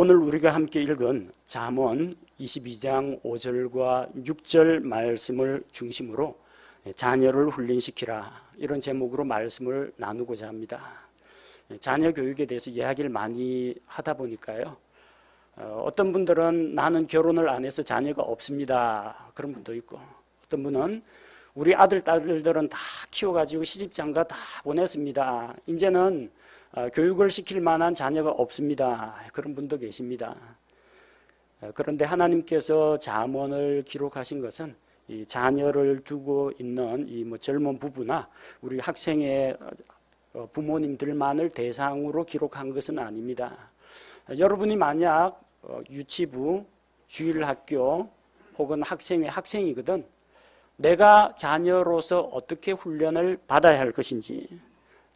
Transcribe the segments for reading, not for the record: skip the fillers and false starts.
오늘 우리가 함께 읽은 잠언 22장 5절과 6절 말씀을 중심으로 자녀를 훈련시키라, 이런 제목으로 말씀을 나누고자 합니다. 자녀 교육에 대해서 이야기를 많이 하다 보니까요, 어떤 분들은 나는 결혼을 안 해서 자녀가 없습니다, 그런 분도 있고, 어떤 분은 우리 아들 딸들은 다 키워가지고 시집장가 다 보냈습니다, 이제는 교육을 시킬 만한 자녀가 없습니다, 그런 분도 계십니다. 그런데 하나님께서 잠언을 기록하신 것은 이 자녀를 두고 있는 이 젊은 부부나 우리 학생의 부모님들만을 대상으로 기록한 것은 아닙니다. 여러분이 만약 유치부, 주일학교 혹은 학생의 학생이거든, 내가 자녀로서 어떻게 훈련을 받아야 할 것인지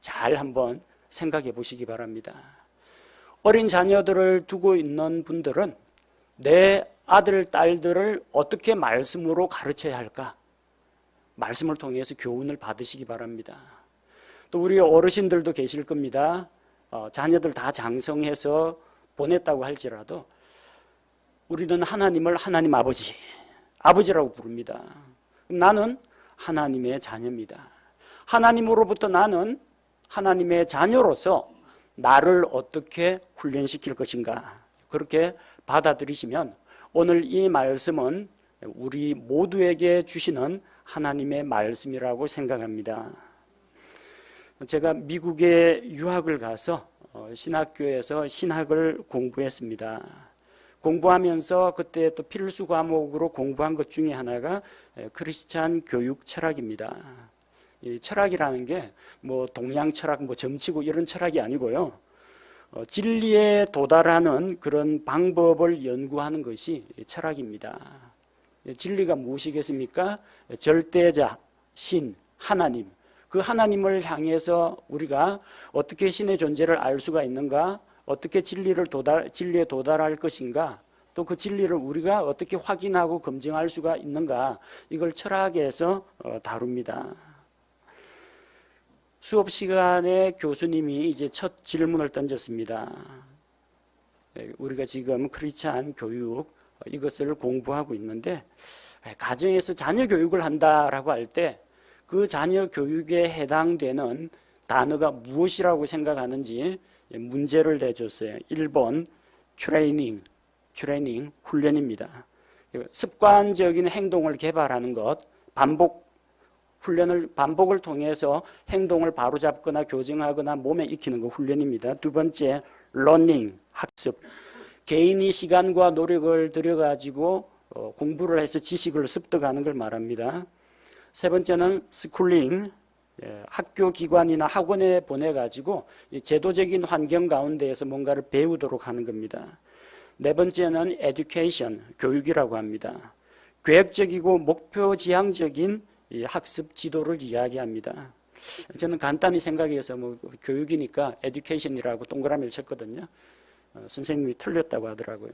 잘 한번 생각해 보시기 바랍니다. 어린 자녀들을 두고 있는 분들은 내 아들, 딸들을 어떻게 말씀으로 가르쳐야 할까? 말씀을 통해서 교훈을 받으시기 바랍니다. 또 우리 어르신들도 계실 겁니다. 자녀들 다 장성해서 보냈다고 할지라도 우리는 하나님을 하나님 아버지, 아버지라고 부릅니다. 나는 하나님의 자녀입니다. 하나님으로부터 나는 하나님의 자녀로서 나를 어떻게 훈련시킬 것인가, 그렇게 받아들이시면 오늘 이 말씀은 우리 모두에게 주시는 하나님의 말씀이라고 생각합니다. 제가 미국에 유학을 가서 신학교에서 신학을 공부했습니다. 공부하면서 그때 또 필수 과목으로 공부한 것 중에 하나가 크리스찬 교육 철학입니다. 이 철학이라는 게 뭐 동양 철학, 뭐 점치고 이런 철학이 아니고요, 진리에 도달하는 그런 방법을 연구하는 것이 철학입니다. 진리가 무엇이겠습니까? 절대자, 신, 하나님. 그 하나님을 향해서 우리가 어떻게 신의 존재를 알 수가 있는가, 어떻게 진리에 도달할 것인가, 또 그 진리를 우리가 어떻게 확인하고 검증할 수가 있는가, 이걸 철학에서 다룹니다. 수업 시간에 교수님이 이제 첫 질문을 던졌습니다. 우리가 지금 크리스찬 교육 이것을 공부하고 있는데, 가정에서 자녀 교육을 한다라고 할 때 그 자녀 교육에 해당되는 단어가 무엇이라고 생각하는지 문제를 내줬어요. 1번 트레이닝, 훈련입니다. 습관적인 행동을 개발하는 것, 반복을 통해서 행동을 바로잡거나 교정하거나 몸에 익히는 거 훈련입니다. 두 번째, 러닝, 학습. 개인이 시간과 노력을 들여가지고 공부를 해서 지식을 습득하는 걸 말합니다. 세 번째는 스쿨링, 학교 기관이나 학원에 보내가지고 제도적인 환경 가운데에서 뭔가를 배우도록 하는 겁니다. 네 번째는 에듀케이션, 교육이라고 합니다. 계획적이고 목표 지향적인 이 학습 지도를 이야기합니다. 저는 간단히 생각해서 교육이니까 에듀케이션이라고 동그라미를 쳤거든요. 선생님이 틀렸다고 하더라고요.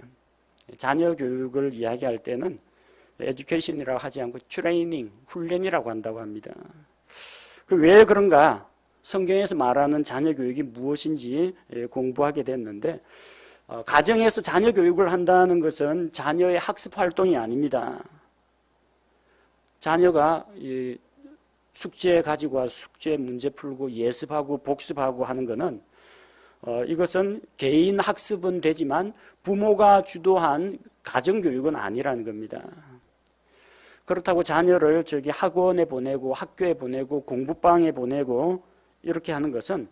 자녀 교육을 이야기할 때는 에듀케이션이라고 하지 않고 트레이닝, 훈련이라고 한다고 합니다. 왜 그런가? 성경에서 말하는 자녀 교육이 무엇인지 공부하게 됐는데, 가정에서 자녀 교육을 한다는 것은 자녀의 학습 활동이 아닙니다. 자녀가 숙제 가지고 와서 숙제 문제 풀고 예습하고 복습하고 하는 것은 이것은 개인 학습은 되지만 부모가 주도한 가정교육은 아니라는 겁니다. 그렇다고 자녀를 학원에 보내고 학교에 보내고 공부방에 보내고 이렇게 하는 것은,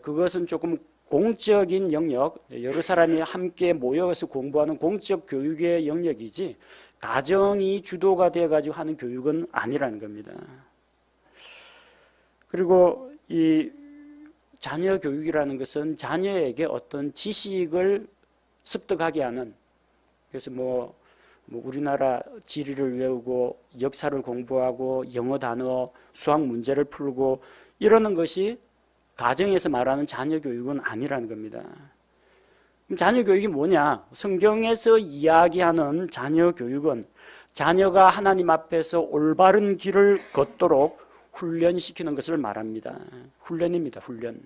그것은 조금 공적인 영역, 여러 사람이 함께 모여서 공부하는 공적 교육의 영역이지 가정이 주도가 되어가지고 하는 교육은 아니라는 겁니다. 그리고 이 자녀 교육이라는 것은 자녀에게 어떤 지식을 습득하게 하는, 그래서 우리나라 지리를 외우고 역사를 공부하고 영어 단어, 수학 문제를 풀고 이러는 것이 가정에서 말하는 자녀 교육은 아니라는 겁니다. 그럼 자녀 교육이 뭐냐? 성경에서 이야기하는 자녀 교육은 자녀가 하나님 앞에서 올바른 길을 걷도록 훈련시키는 것을 말합니다. 훈련입니다. 훈련.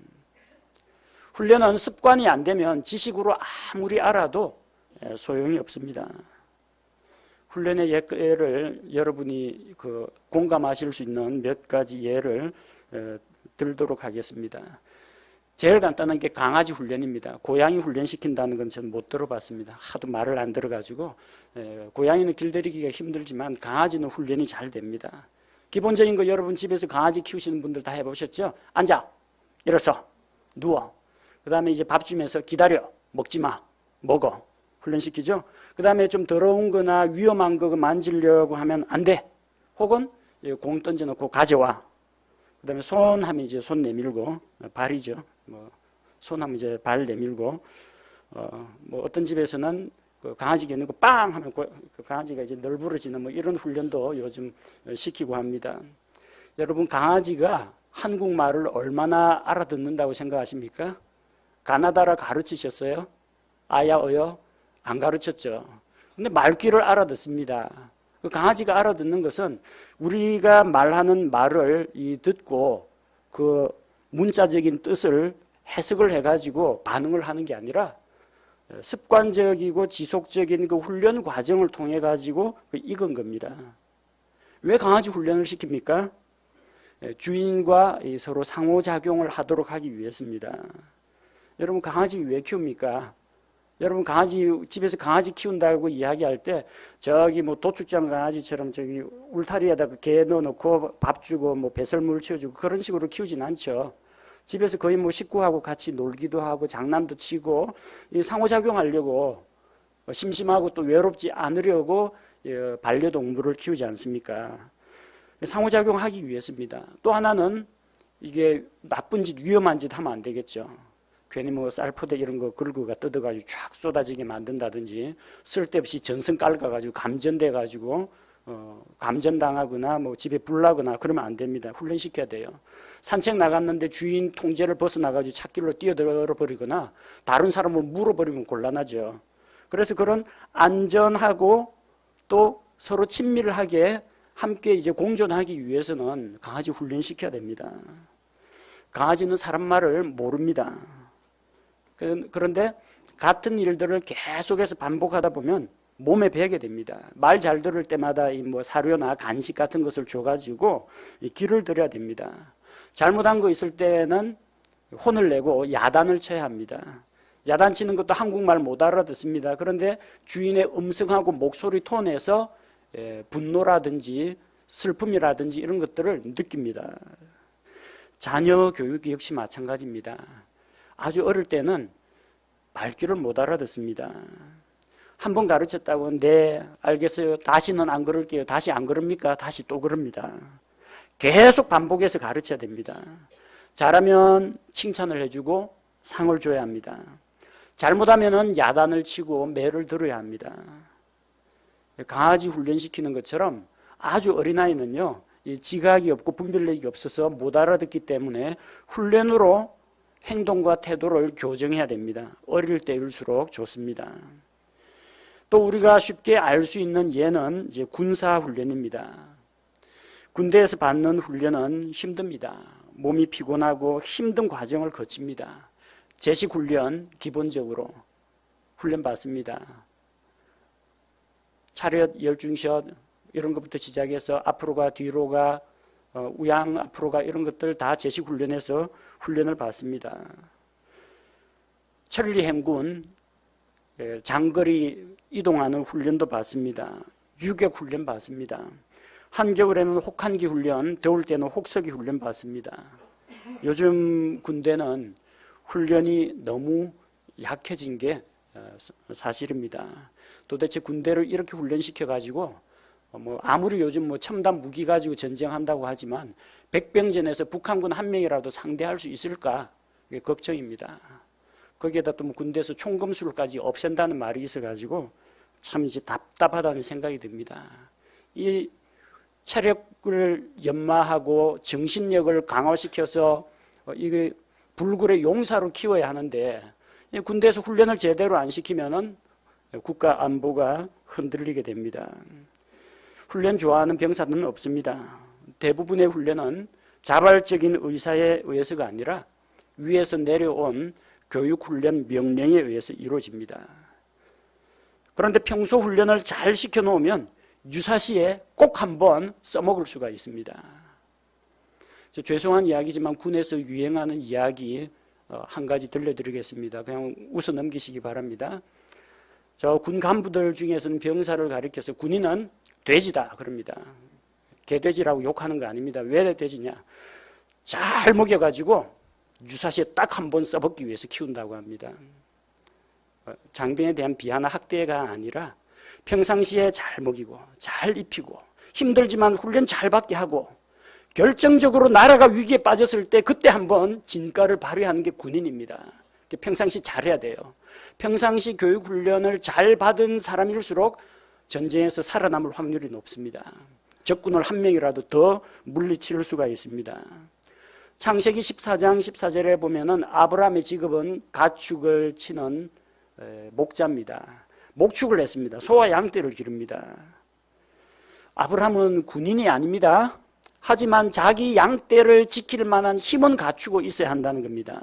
훈련은 습관이 안 되면 지식으로 아무리 알아도 소용이 없습니다. 훈련의 예를 여러분이 공감하실 수 있는 몇 가지 예를 들도록 하겠습니다. 제일 간단한 게 강아지 훈련입니다. 고양이 훈련시킨다는 건 저는 못 들어봤습니다. 하도 말을 안 들어가지고. 고양이는 길들이기가 힘들지만 강아지는 훈련이 잘 됩니다. 기본적인 거 여러분 집에서 강아지 키우시는 분들 다 해보셨죠? 앉아, 일어서, 누워. 그 다음에 이제 밥 주면서 기다려, 먹지 마, 먹어. 훈련시키죠? 그 다음에 좀 더러운 거나 위험한 거 만지려고 하면 안 돼. 혹은 공 던져놓고 가져와. 그 다음에 손 하면 이제 손 내밀고, 발이죠. 손 하면 이제 발 내밀고, 어떤 집에서는 강아지 겨누고 빵 하면 그 강아지가 이제 널브러지는 이런 훈련도 요즘 시키고 합니다. 여러분, 강아지가 한국말을 얼마나 알아듣는다고 생각하십니까? 가나다라 가르치셨어요? 아야, 어여? 안 가르쳤죠. 근데 말귀를 알아듣습니다. 그 강아지가 알아듣는 것은 우리가 말하는 말을 듣고 그 문자적인 뜻을 해석을 해가지고 반응을 하는 게 아니라 습관적이고 지속적인 그 훈련 과정을 통해 가지고 익은 겁니다. 왜 강아지 훈련을 시킵니까? 주인과 서로 상호작용을 하도록 하기 위해서입니다. 여러분, 강아지 왜 키웁니까? 여러분, 집에서 강아지 키운다고 이야기할 때 저기 도축장 강아지처럼 저기 울타리에다가 개 넣어놓고 밥 주고 배설물 채워주고 그런 식으로 키우진 않죠. 집에서 거의 식구하고 같이 놀기도 하고 장난도 치고 상호작용하려고 심심하고 또 외롭지 않으려고 반려동물을 키우지 않습니까? 상호작용하기 위해서입니다. 또 하나는 이게 나쁜 짓, 위험한 짓 하면 안 되겠죠. 괜히 쌀포대 이런 거 긁어가 뜯어가지고 쫙 쏟아지게 만든다든지 쓸데없이 전선 깔아가지고 감전돼가지고 감전당하거나 집에 불 나거나 그러면 안 됩니다. 훈련시켜야 돼요. 산책 나갔는데 주인 통제를 벗어나가지고 찻길로 뛰어들어 버리거나 다른 사람을 물어버리면 곤란하죠. 그래서 그런 안전하고 또 서로 친밀하게 함께 이제 공존하기 위해서는 강아지 훈련시켜야 됩니다. 강아지는 사람 말을 모릅니다. 그런데 같은 일들을 계속해서 반복하다 보면 몸에 배게 됩니다. 말 잘 들을 때마다 사료나 간식 같은 것을 줘가지고 기를 들여야 됩니다. 잘못한 거 있을 때는 혼을 내고 야단을 쳐야 합니다. 야단치는 것도 한국말 못 알아듣습니다. 그런데 주인의 음성하고 목소리 톤에서 분노라든지 슬픔이라든지 이런 것들을 느낍니다. 자녀 교육 역시 마찬가지입니다. 아주 어릴 때는 말귀를 못 알아듣습니다. 한 번 가르쳤다고 네, 알겠어요. 다시는 안 그럴게요. 다시 안 그럽니까? 다시 또 그럽니다. 계속 반복해서 가르쳐야 됩니다. 잘하면 칭찬을 해주고 상을 줘야 합니다. 잘못하면 야단을 치고 매를 들어야 합니다. 강아지 훈련시키는 것처럼 아주 어린아이는요, 지각이 없고 분별력이 없어서 못 알아듣기 때문에 훈련으로 행동과 태도를 교정해야 됩니다. 어릴 때일수록 좋습니다. 또 우리가 쉽게 알 수 있는 예는 이제 군사 훈련입니다. 군대에서 받는 훈련은 힘듭니다. 몸이 피곤하고 힘든 과정을 거칩니다. 제식 훈련 기본적으로 훈련 받습니다. 차렷, 열중샷 이런 것부터 시작해서 앞으로가 뒤로가 우양 앞으로가 이런 것들 다 제식 훈련에서 훈련을 받습니다. 천리 행군 장거리 이동하는 훈련도 받습니다. 유격 훈련 받습니다. 한겨울에는 혹한기 훈련, 더울 때는 혹서기 훈련 받습니다. 요즘 군대는 훈련이 너무 약해진 게 사실입니다. 도대체 군대를 이렇게 훈련시켜가지고 아무리 요즘 첨단 무기 가지고 전쟁한다고 하지만 백병전에서 북한군 한 명이라도 상대할 수 있을까? 그게 걱정입니다. 거기에다 또 군대에서 총검술까지 없앤다는 말이 있어가지고 참 이제 답답하다는 생각이 듭니다. 이 체력을 연마하고 정신력을 강화시켜서 이게 불굴의 용사로 키워야 하는데 군대에서 훈련을 제대로 안 시키면은 국가 안보가 흔들리게 됩니다. 훈련 좋아하는 병사들은 없습니다. 대부분의 훈련은 자발적인 의사에 의해서가 아니라 위에서 내려온 교육훈련 명령에 의해서 이루어집니다. 그런데 평소 훈련을 잘 시켜놓으면 유사시에 꼭 한번 써먹을 수가 있습니다. 죄송한 이야기지만 군에서 유행하는 이야기 한 가지 들려드리겠습니다. 그냥 웃어 넘기시기 바랍니다. 저 군 간부들 중에서는 병사를 가리켜서 군인은 돼지다 그럽니다. 개돼지라고 욕하는 거 아닙니다. 왜 돼지냐? 잘 먹여가지고 유사시에 딱 한 번 써먹기 위해서 키운다고 합니다. 장병에 대한 비하나 학대가 아니라 평상시에 잘 먹이고 잘 입히고 힘들지만 훈련 잘 받게 하고 결정적으로 나라가 위기에 빠졌을 때 그때 한번 진가를 발휘하는 게 군인입니다. 평상시 잘해야 돼요. 평상시 교육훈련을 잘 받은 사람일수록 전쟁에서 살아남을 확률이 높습니다. 적군을 한 명이라도 더 물리칠 수가 있습니다. 창세기 14장 14절에 보면은 아브라함의 직업은 가축을 치는 목자입니다. 목축을 했습니다. 소와 양떼를 기릅니다. 아브라함은 군인이 아닙니다. 하지만 자기 양떼를 지킬 만한 힘은 갖추고 있어야 한다는 겁니다.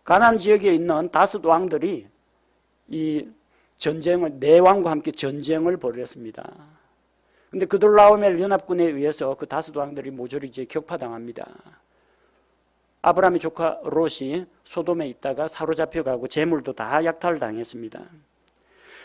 가나안 지역에 있는 다섯 왕들이 이 전쟁을 네 왕과 함께 전쟁을 벌였습니다. 그런데 그돌라오멜 연합군에 의해서 그 다섯 왕들이 모조리 이제 격파당합니다. 아브라함의 조카 롯이 소돔에 있다가 사로잡혀가고 재물도 다 약탈당했습니다.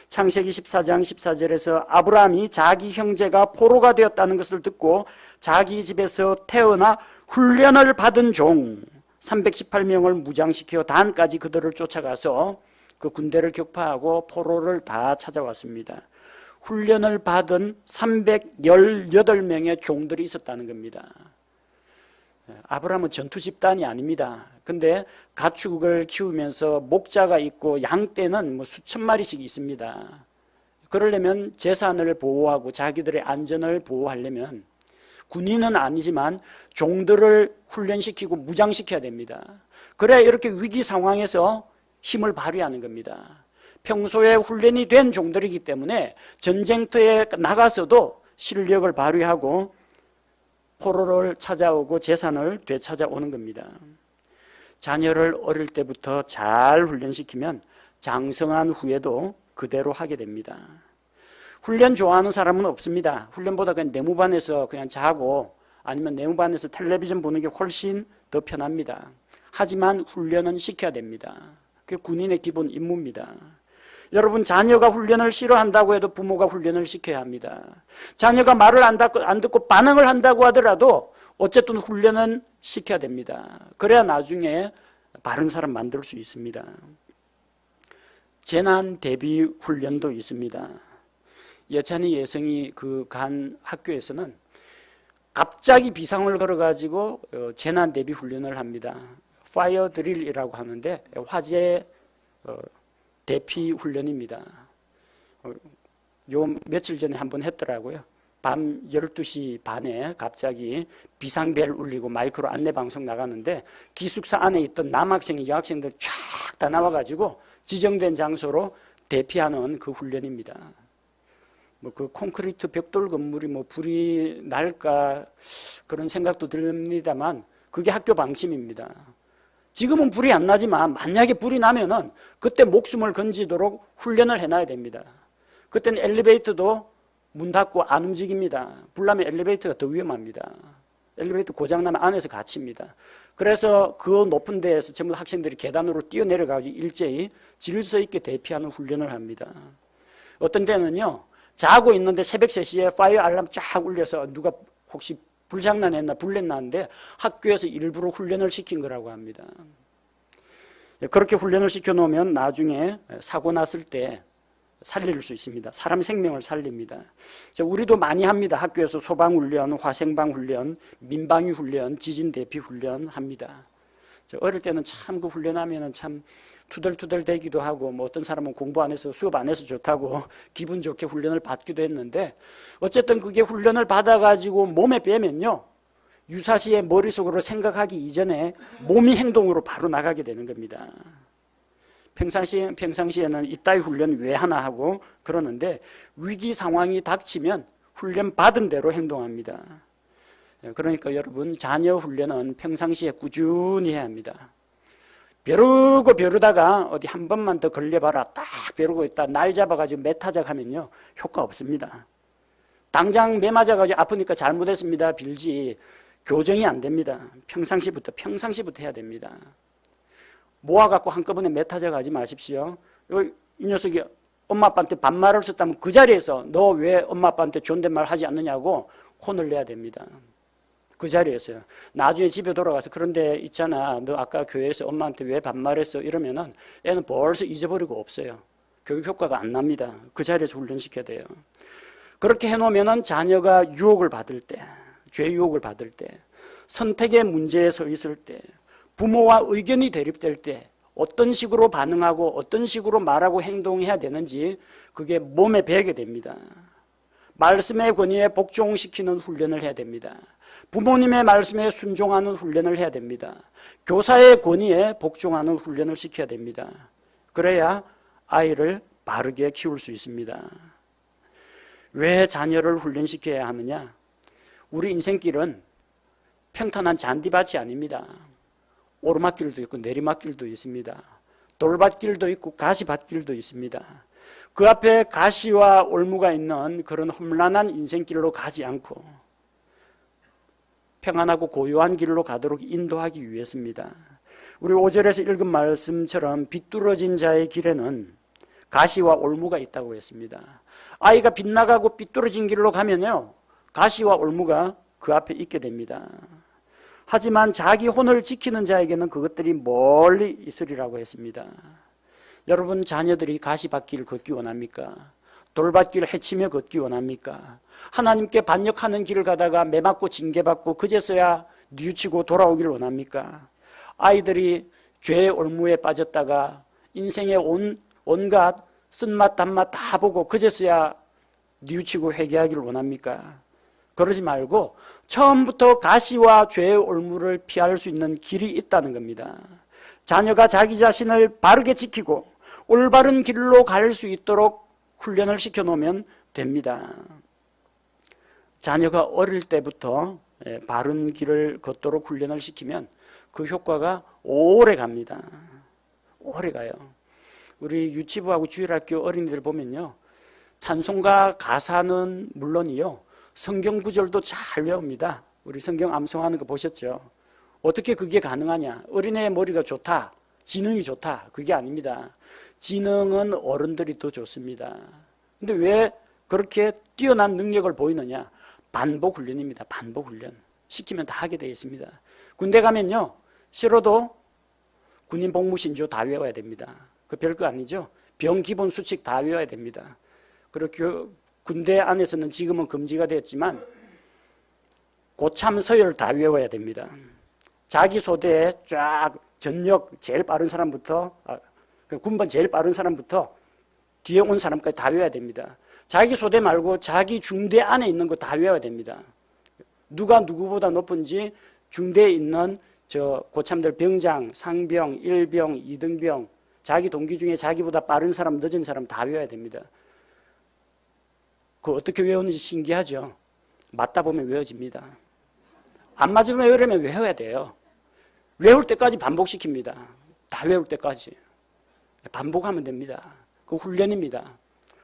창세기 14장 14절에서 아브라함이 자기 형제가 포로가 되었다는 것을 듣고 자기 집에서 태어나 훈련을 받은 종 318명을 무장시켜 단까지 그들을 쫓아가서 그 군대를 격파하고 포로를 다 찾아왔습니다. 훈련을 받은 318명의 종들이 있었다는 겁니다. 아브라함은 전투 집단이 아닙니다. 근데 가축을 키우면서 목자가 있고 양떼는 뭐 수천 마리씩 있습니다. 그러려면 재산을 보호하고 자기들의 안전을 보호하려면 군인은 아니지만 종들을 훈련시키고 무장시켜야 됩니다. 그래야 이렇게 위기 상황에서 힘을 발휘하는 겁니다. 평소에 훈련이 된 종들이기 때문에 전쟁터에 나가서도 실력을 발휘하고 포로를 찾아오고 재산을 되찾아오는 겁니다. 자녀를 어릴 때부터 잘 훈련시키면 장성한 후에도 그대로 하게 됩니다. 훈련 좋아하는 사람은 없습니다. 훈련보다 그냥 내무반에서 그냥 자고 아니면 내무반에서 텔레비전 보는 게 훨씬 더 편합니다. 하지만 훈련은 시켜야 됩니다. 그게 군인의 기본 임무입니다. 여러분, 자녀가 훈련을 싫어한다고 해도 부모가 훈련을 시켜야 합니다. 자녀가 말을 안 듣고 반항을 한다고 하더라도 어쨌든 훈련은 시켜야 됩니다. 그래야 나중에 바른 사람 만들 수 있습니다. 재난 대비 훈련도 있습니다. 여찬이 예성이 그 간 학교에서는 갑자기 비상을 걸어가지고 재난 대비 훈련을 합니다. 파이어 드릴이라고 하는데 화재 대피 훈련입니다. 요 며칠 전에 한번 했더라고요. 밤 12시 반에 갑자기 비상벨 울리고 마이크로 안내방송 나가는데 기숙사 안에 있던 남학생, 여학생들 쫙 다 나와가지고 지정된 장소로 대피하는 그 훈련입니다. 뭐 그 콘크리트 벽돌 건물이 뭐 불이 날까 그런 생각도 듭니다만 그게 학교 방침입니다. 지금은 불이 안 나지만 만약에 불이 나면은 그때 목숨을 건지도록 훈련을 해놔야 됩니다. 그때는 엘리베이터도 문 닫고 안 움직입니다. 불 나면 엘리베이터가 더 위험합니다. 엘리베이터 고장나면 안에서 갇힙니다. 그래서 그 높은 데에서 전부 학생들이 계단으로 뛰어내려가지고 일제히 질서 있게 대피하는 훈련을 합니다. 어떤 데는요, 자고 있는데 새벽 3시에 파이어 알람 쫙 울려서 누가 혹시 불장난했나 불냈나는데 학교에서 일부러 훈련을 시킨 거라고 합니다. 그렇게 훈련을 시켜놓으면 나중에 사고 났을 때 살릴 수 있습니다. 사람 생명을 살립니다. 우리도 많이 합니다. 학교에서 소방훈련, 화생방훈련, 민방위훈련, 지진대피훈련 합니다. 어릴 때는 참 그 훈련하면 참 투덜투덜 대기도 하고 뭐 어떤 사람은 공부 안 해서 수업 안 해서 좋다고 기분 좋게 훈련을 받기도 했는데 어쨌든 그게 훈련을 받아가지고 몸에 빼면요. 유사시에 머릿속으로 생각하기 이전에 몸이 행동으로 바로 나가게 되는 겁니다. 평상시에는 이따위 훈련 왜 하나 하고 그러는데 위기 상황이 닥치면 훈련 받은 대로 행동합니다. 그러니까 여러분 자녀 훈련은 평상시에 꾸준히 해야 합니다. 벼르다가 어디 한 번만 더 걸려봐라. 딱 벼르고 있다. 날 잡아가지고 매타작 하면요. 효과 없습니다. 당장 매 맞아가지고 아프니까 잘못했습니다. 빌지 교정이 안 됩니다. 평상시부터 해야 됩니다. 모아갖고 한꺼번에 매타작 하지 마십시오. 이 녀석이 엄마 아빠한테 반말을 썼다면 그 자리에서 너 왜 엄마 아빠한테 존댓말 하지 않느냐고 혼을 내야 됩니다. 그 자리에서요. 나중에 집에 돌아가서 그런데 있잖아. 너 아까 교회에서 엄마한테 왜 반말했어? 이러면은 애는 벌써 잊어버리고 없어요. 교육 효과가 안 납니다. 그 자리에서 훈련시켜야 돼요. 그렇게 해놓으면은 자녀가 유혹을 받을 때, 죄 유혹을 받을 때, 선택의 문제에 서 있을 때, 부모와 의견이 대립될 때 어떤 식으로 반응하고 어떤 식으로 말하고 행동해야 되는지 그게 몸에 배게 됩니다. 말씀의 권위에 복종시키는 훈련을 해야 됩니다. 부모님의 말씀에 순종하는 훈련을 해야 됩니다. 교사의 권위에 복종하는 훈련을 시켜야 됩니다. 그래야 아이를 바르게 키울 수 있습니다. 왜 자녀를 훈련시켜야 하느냐? 우리 인생길은 평탄한 잔디밭이 아닙니다. 오르막길도 있고 내리막길도 있습니다. 돌밭길도 있고 가시밭길도 있습니다. 그 앞에 가시와 올무가 있는 그런 험난한 인생길로 가지 않고 평안하고 고요한 길로 가도록 인도하기 위해서입니다. 우리 5절에서 읽은 말씀처럼 비뚤어진 자의 길에는 가시와 올무가 있다고 했습니다. 아이가 빗나가고 삐뚤어진 길로 가면요, 가시와 올무가 그 앞에 있게 됩니다. 하지만 자기 혼을 지키는 자에게는 그것들이 멀리 있으리라고 했습니다. 여러분 자녀들이 가시밭길 걷기 원합니까? 돌밭길 헤치며 걷기 원합니까? 하나님께 반역하는 길을 가다가 매맞고 징계받고 그제서야 뉘우치고 돌아오길 원합니까? 아이들이 죄의 올무에 빠졌다가 인생의 온갖 쓴맛 단맛 다 보고 그제서야 뉘우치고 회개하기를 원합니까? 그러지 말고 처음부터 가시와 죄의 올무를 피할 수 있는 길이 있다는 겁니다. 자녀가 자기 자신을 바르게 지키고 올바른 길로 갈 수 있도록 훈련을 시켜놓으면 됩니다. 자녀가 어릴 때부터 바른 길을 걷도록 훈련을 시키면 그 효과가 오래 갑니다. 오래 가요. 우리 유치부하고 주일학교 어린이들 보면요, 찬송가 가사는 물론이요, 성경 구절도 잘 외웁니다. 우리 성경 암송하는 거 보셨죠? 어떻게 그게 가능하냐? 어린애의 머리가 좋다, 지능이 좋다, 그게 아닙니다. 지능은 어른들이 더 좋습니다. 근데 왜 그렇게 뛰어난 능력을 보이느냐? 반복 훈련입니다. 반복 훈련. 시키면 다 하게 되어 있습니다. 군대 가면요, 싫어도 군인 복무신조 다 외워야 됩니다. 그 별거 아니죠? 병 기본 수칙 다 외워야 됩니다. 그리고 군대 안에서는 지금은 금지가 되었지만 고참 서열 다 외워야 됩니다. 자기 소대에 쫙 전역 제일 빠른 사람부터, 군번 제일 빠른 사람부터 뒤에 온 사람까지 다 외워야 됩니다. 자기 소대 말고 자기 중대 안에 있는 거 다 외워야 됩니다. 누가 누구보다 높은지 중대에 있는 저 고참들 병장, 상병, 1병, 2등병, 자기 동기 중에 자기보다 빠른 사람, 늦은 사람 다 외워야 됩니다. 그 어떻게 외우는지 신기하죠? 맞다 보면 외워집니다. 안 맞으면 외우려면 외워야 돼요. 외울 때까지 반복시킵니다. 다 외울 때까지. 반복하면 됩니다. 그 훈련입니다.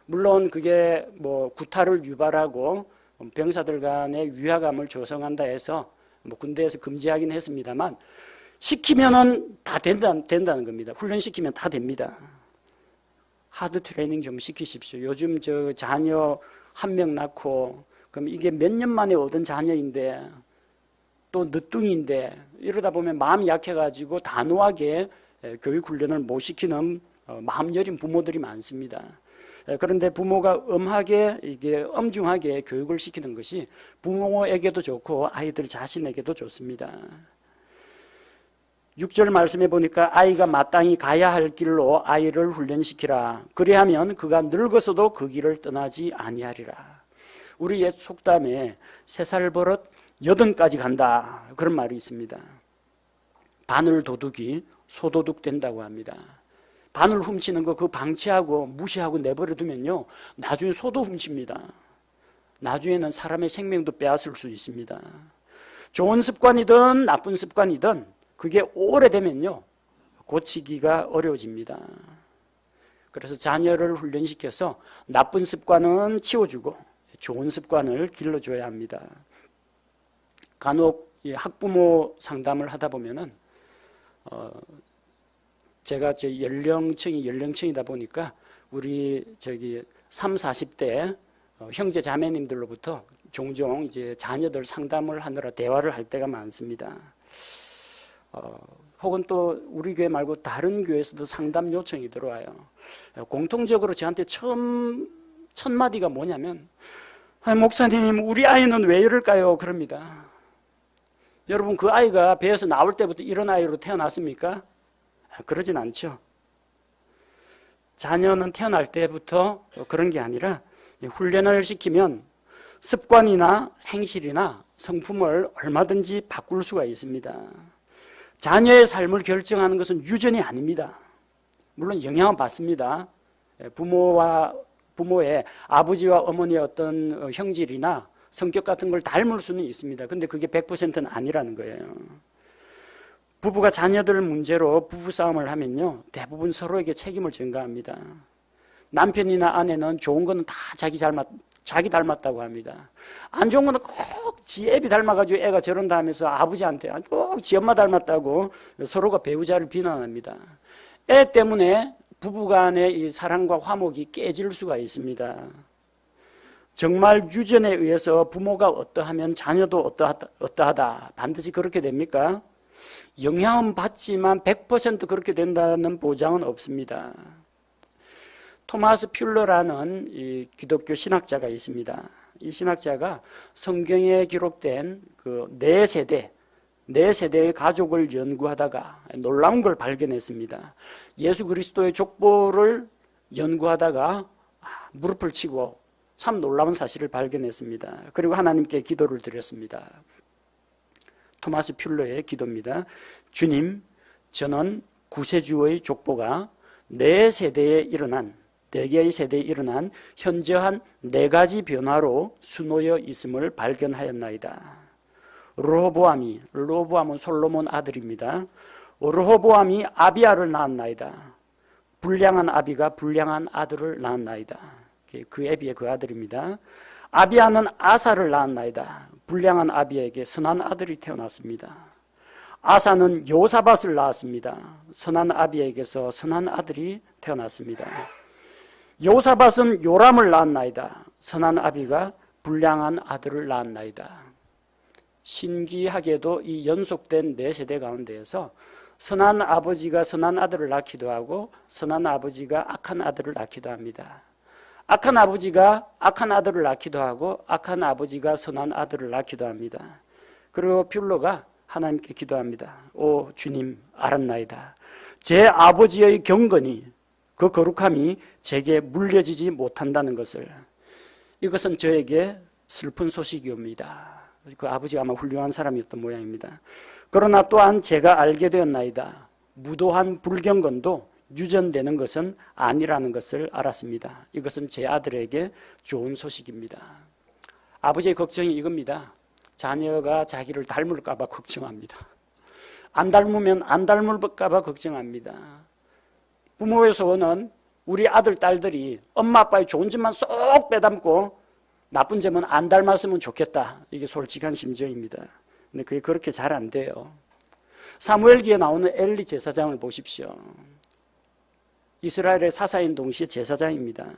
물론 그게 뭐 구타를 유발하고 병사들 간의 위화감을 조성한다 해서 뭐 군대에서 금지하긴 했습니다만 시키면은 다 된다는 겁니다. 훈련시키면 다 됩니다. 하드 트레이닝 좀 시키십시오. 요즘 저 자녀 한 명 낳고 그럼 이게 몇 년 만에 얻은 자녀인데 또 늦둥이인데 이러다 보면 마음이 약해가지고 단호하게 교육 훈련을 못 시키는 마음 여린 부모들이 많습니다. 그런데 부모가 이게 엄중하게 교육을 시키는 것이 부모에게도 좋고 아이들 자신에게도 좋습니다. 6절 말씀해 보니까 아이가 마땅히 가야 할 길로 아이를 훈련시키라. 그리하면 그가 늙어서도 그 길을 떠나지 아니하리라. 우리 옛 속담에 3살 버릇 80까지 간다, 그런 말이 있습니다. 바늘 도둑이 소도둑 된다고 합니다. 바늘 훔치는 거 그거 방치하고 무시하고 내버려 두면요, 나중에 소도 훔칩니다. 나중에는 사람의 생명도 빼앗을 수 있습니다. 좋은 습관이든 나쁜 습관이든 그게 오래되면요, 고치기가 어려워집니다. 그래서 자녀를 훈련시켜서 나쁜 습관은 치워주고 좋은 습관을 길러줘야 합니다. 간혹 학부모 상담을 하다 보면은 제가 연령층이다 보니까 우리 3, 40대 형제 자매님들로부터 종종 이제 자녀들 상담을 하느라 대화를 할 때가 많습니다. 혹은 또 우리 교회 말고 다른 교회에서도 상담 요청이 들어와요. 공통적으로 저한테 첫 마디가 뭐냐면, 목사님, 우리 아이는 왜 이럴까요? 그럽니다. 여러분, 그 아이가 배에서 나올 때부터 이런 아이로 태어났습니까? 그러진 않죠. 자녀는 태어날 때부터 그런 게 아니라 훈련을 시키면 습관이나 행실이나 성품을 얼마든지 바꿀 수가 있습니다. 자녀의 삶을 결정하는 것은 유전이 아닙니다. 물론 영향은 받습니다. 부모의 아버지와 어머니의 어떤 형질이나 성격 같은 걸 닮을 수는 있습니다. 근데 그게 100%는 아니라는 거예요. 부부가 자녀들 문제로 부부싸움을 하면요, 대부분 서로에게 책임을 전가합니다. 남편이나 아내는 좋은 거는 다 자기 닮았다고 합니다. 안 좋은 거는 꼭 지 애비 닮아가지고 애가 저런다 하면서 아버지한테 꼭 지 엄마 닮았다고 서로가 배우자를 비난합니다. 애 때문에 부부간의 이 사랑과 화목이 깨질 수가 있습니다. 정말 유전에 의해서 부모가 어떠하면 자녀도 어떠하다. 반드시 그렇게 됩니까? 영향은 받지만 100% 그렇게 된다는 보장은 없습니다. 토마스 퓰러라는 이 기독교 신학자가 있습니다. 이 신학자가 성경에 기록된 그 네 세대의 가족을 연구하다가 놀라운 걸 발견했습니다. 예수 그리스도의 족보를 연구하다가 무릎을 치고 참 놀라운 사실을 발견했습니다. 그리고 하나님께 기도를 드렸습니다. 토마스 퓰러의 기도입니다. 주님, 저는 구세주의 족보가 네 개의 세대에 일어난 현저한 4가지 변화로 수놓여 있음을 발견하였나이다. 르호보암은 솔로몬 아들입니다. 르호보암이 아비야를 낳았나이다. 불량한 아비가 불량한 아들을 낳았나이다. 그 애비의 그 아들입니다. 아비야는 아사를 낳았나이다. 불량한 아비에게 선한 아들이 태어났습니다. 아사는 요사밧을 낳았습니다. 선한 아비에게서 선한 아들이 태어났습니다. 요사밧은 요람을 낳았나이다. 선한 아비가 불량한 아들을 낳았나이다. 신기하게도 이 연속된 4세대 가운데에서 선한 아버지가 선한 아들을 낳기도 하고 선한 아버지가 악한 아들을 낳기도 합니다. 악한 아버지가 악한 아들을 낳기도 하고 악한 아버지가 선한 아들을 낳기도 합니다. 그리고 퓰러가 하나님께 기도합니다. 오 주님, 알았나이다. 제 아버지의 경건이, 그 거룩함이 제게 물려지지 못한다는 것을. 이것은 저에게 슬픈 소식이옵니다. 그 아버지가 아마 훌륭한 사람이었던 모양입니다. 그러나 또한 제가 알게 되었나이다. 무도한 불경건도 유전되는 것은 아니라는 것을 알았습니다. 이것은 제 아들에게 좋은 소식입니다. 아버지의 걱정이 이겁니다. 자녀가 자기를 닮을까 봐 걱정합니다. 안 닮으면 안 닮을까 봐 걱정합니다. 부모의 소원은 우리 아들, 딸들이 엄마 아빠의 좋은 점만 쏙 빼닮고 나쁜 점은 안 닮았으면 좋겠다. 이게 솔직한 심정입니다. 근데 그게 그렇게 잘 안 돼요. 사무엘기에 나오는 엘리 제사장을 보십시오. 이스라엘의 사사인 동시에 제사장입니다.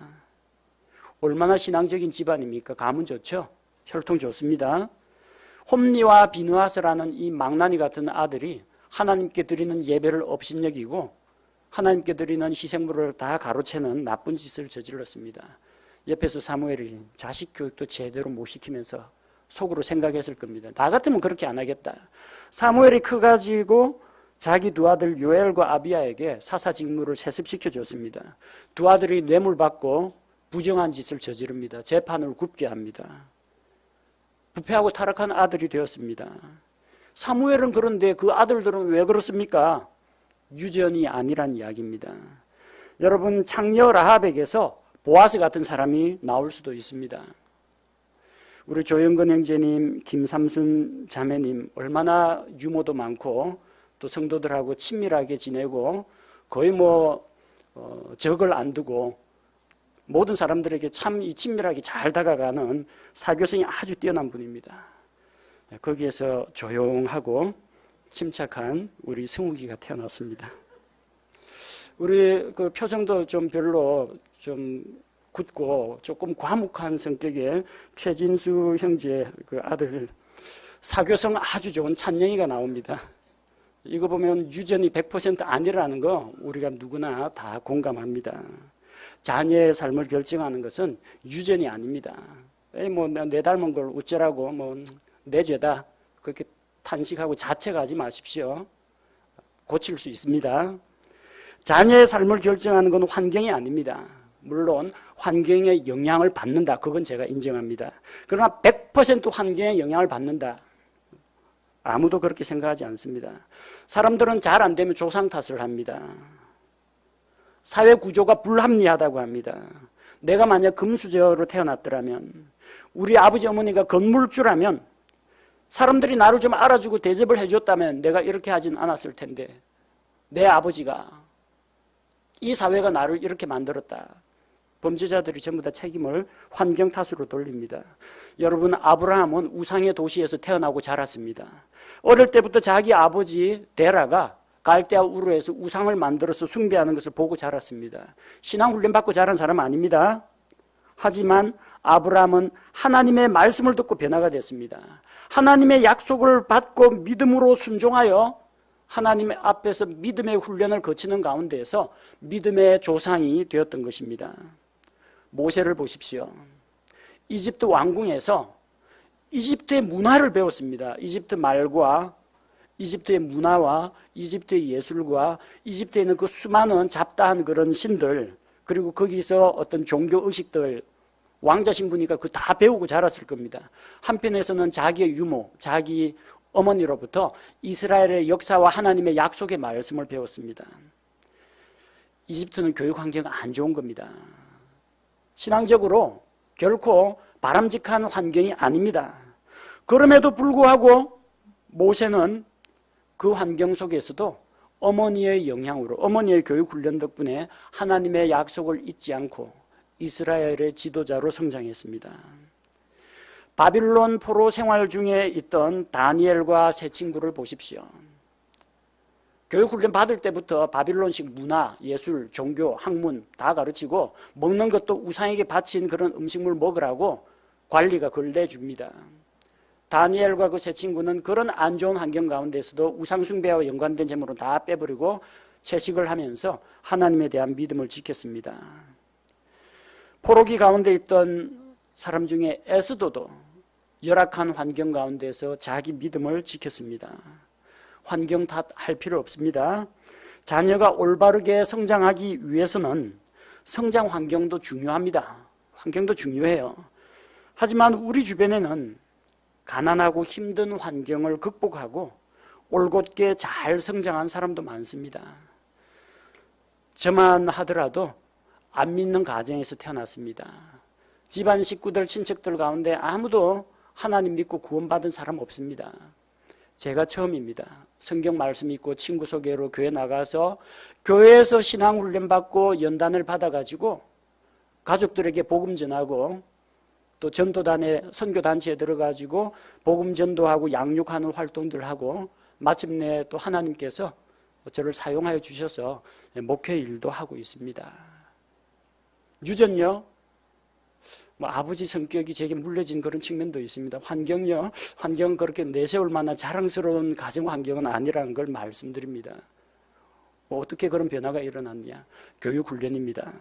얼마나 신앙적인 집안입니까? 가문 좋죠? 혈통 좋습니다. 홈니와 비느하스라는 이 망나니 같은 아들이 하나님께 드리는 예배를 업신여기고 하나님께 드리는 희생물을 다 가로채는 나쁜 짓을 저질렀습니다. 옆에서 사무엘이 자식 교육도 제대로 못 시키면서 속으로 생각했을 겁니다. 나 같으면 그렇게 안 하겠다. 사무엘이 커가지고 자기 두 아들 요엘과 아비야에게 사사 직무를 세습시켜줬습니다. 두 아들이 뇌물 받고 부정한 짓을 저지릅니다. 재판을 굽게 합니다. 부패하고 타락한 아들이 되었습니다. 사무엘은 그런데 그 아들들은 왜 그렇습니까? 유전이 아니란 이야기입니다. 여러분, 창녀 라합에게서 보아스 같은 사람이 나올 수도 있습니다. 우리 조영건 형제님, 김삼순 자매님 얼마나 유머도 많고 또 성도들하고 친밀하게 지내고 거의 적을 안 두고 모든 사람들에게 참 친밀하게 잘 다가가는 사교성이 아주 뛰어난 분입니다. 거기에서 조용하고 침착한 우리 승욱이가 태어났습니다. 우리 그 표정도 좀 별로 좀 굳고 조금 과묵한 성격의 최진수 형제 그 아들, 사교성 아주 좋은 찬영이가 나옵니다. 이거 보면 유전이 100% 아니라는 거 우리가 누구나 다 공감합니다. 자녀의 삶을 결정하는 것은 유전이 아닙니다. 내 닮은 걸 어쩌라고 내 죄다 그렇게 탄식하고 자책하지 마십시오. 고칠 수 있습니다. 자녀의 삶을 결정하는 건 환경이 아닙니다. 물론 환경의 영향을 받는다. 그건 제가 인정합니다. 그러나 100% 환경의 영향을 받는다. 아무도 그렇게 생각하지 않습니다. 사람들은 잘 안 되면 조상 탓을 합니다. 사회 구조가 불합리하다고 합니다. 내가 만약 금수저로 태어났더라면, 우리 아버지 어머니가 건물주라면, 사람들이 나를 좀 알아주고 대접을 해줬다면 내가 이렇게 하진 않았을 텐데, 내 아버지가, 이 사회가 나를 이렇게 만들었다. 범죄자들이 전부 다 책임을 환경 탓으로 돌립니다. 여러분, 아브라함은 우상의 도시에서 태어나고 자랐습니다. 어릴 때부터 자기 아버지 데라가 갈대아 우르에서 우상을 만들어서 숭배하는 것을 보고 자랐습니다. 신앙 훈련 받고 자란 사람 아닙니다. 하지만 아브라함은 하나님의 말씀을 듣고 변화가 됐습니다. 하나님의 약속을 받고 믿음으로 순종하여 하나님 앞에서 믿음의 훈련을 거치는 가운데에서 믿음의 조상이 되었던 것입니다. 모세를 보십시오. 이집트 왕궁에서 이집트의 문화를 배웠습니다. 이집트 말과 이집트의 문화와 이집트의 예술과 이집트에 있는 그 수많은 잡다한 그런 신들, 그리고 거기서 어떤 종교 의식들, 왕자 신부니까 그 다 배우고 자랐을 겁니다. 한편에서는 자기의 유모, 자기 어머니로부터 이스라엘의 역사와 하나님의 약속의 말씀을 배웠습니다. 이집트는 교육 환경이 안 좋은 겁니다. 신앙적으로 결코 바람직한 환경이 아닙니다. 그럼에도 불구하고 모세는 그 환경 속에서도 어머니의 영향으로, 어머니의 교육 훈련 덕분에 하나님의 약속을 잊지 않고 이스라엘의 지도자로 성장했습니다. 바빌론 포로 생활 중에 있던 다니엘과 세 친구를 보십시오. 교육 훈련 받을 때부터 바빌론식 문화, 예술, 종교, 학문 다 가르치고 먹는 것도 우상에게 바친 그런 음식물 먹으라고 관리가 그걸 내줍니다. 다니엘과 그 세 친구는 그런 안 좋은 환경 가운데서도 우상 숭배와 연관된 재물은 다 빼버리고 채식을 하면서 하나님에 대한 믿음을 지켰습니다. 포로기 가운데 있던 사람 중에 에스더도 열악한 환경 가운데서 자기 믿음을 지켰습니다. 환경 탓할 필요 없습니다. 자녀가 올바르게 성장하기 위해서는 성장 환경도 중요합니다. 환경도 중요해요. 하지만 우리 주변에는 가난하고 힘든 환경을 극복하고 올곧게 잘 성장한 사람도 많습니다. 저만 하더라도 안 믿는 가정에서 태어났습니다. 집안 식구들, 친척들 가운데 아무도 하나님 믿고 구원받은 사람 없습니다. 제가 처음입니다. 성경 말씀 읽고 친구 소개로 교회 나가서 교회에서 신앙 훈련 받고 연단을 받아가지고 가족들에게 복음 전하고 또 전도단에 선교단체에 들어가지고 복음 전도하고 양육하는 활동들 하고 마침내 또 하나님께서 저를 사용하여 주셔서 목회 일도 하고 있습니다. 유전요? 아버지 성격이 제게 물려진 그런 측면도 있습니다. 환경요? 환경은 그렇게 내세울 만한 자랑스러운 가정 환경은 아니라는 걸 말씀드립니다. 어떻게 그런 변화가 일어났냐? 교육 훈련입니다.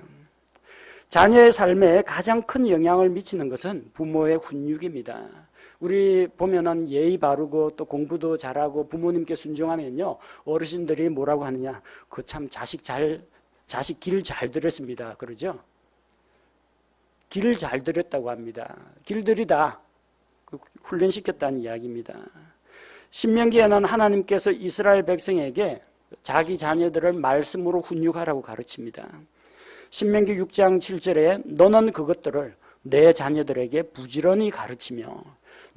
자녀의 삶에 가장 큰 영향을 미치는 것은 부모의 훈육입니다. 우리 보면은 예의 바르고 또 공부도 잘하고 부모님께 순종하면요, 어르신들이 뭐라고 하느냐? 그 참 자식 길 잘 들였습니다. 그러죠? 길 잘 들였다고 합니다. 길 들이다. 훈련시켰다는 이야기입니다. 신명기에는 하나님께서 이스라엘 백성에게 자기 자녀들을 말씀으로 훈육하라고 가르칩니다. 신명기 6장 7절에 너는 그것들을 내 자녀들에게 부지런히 가르치며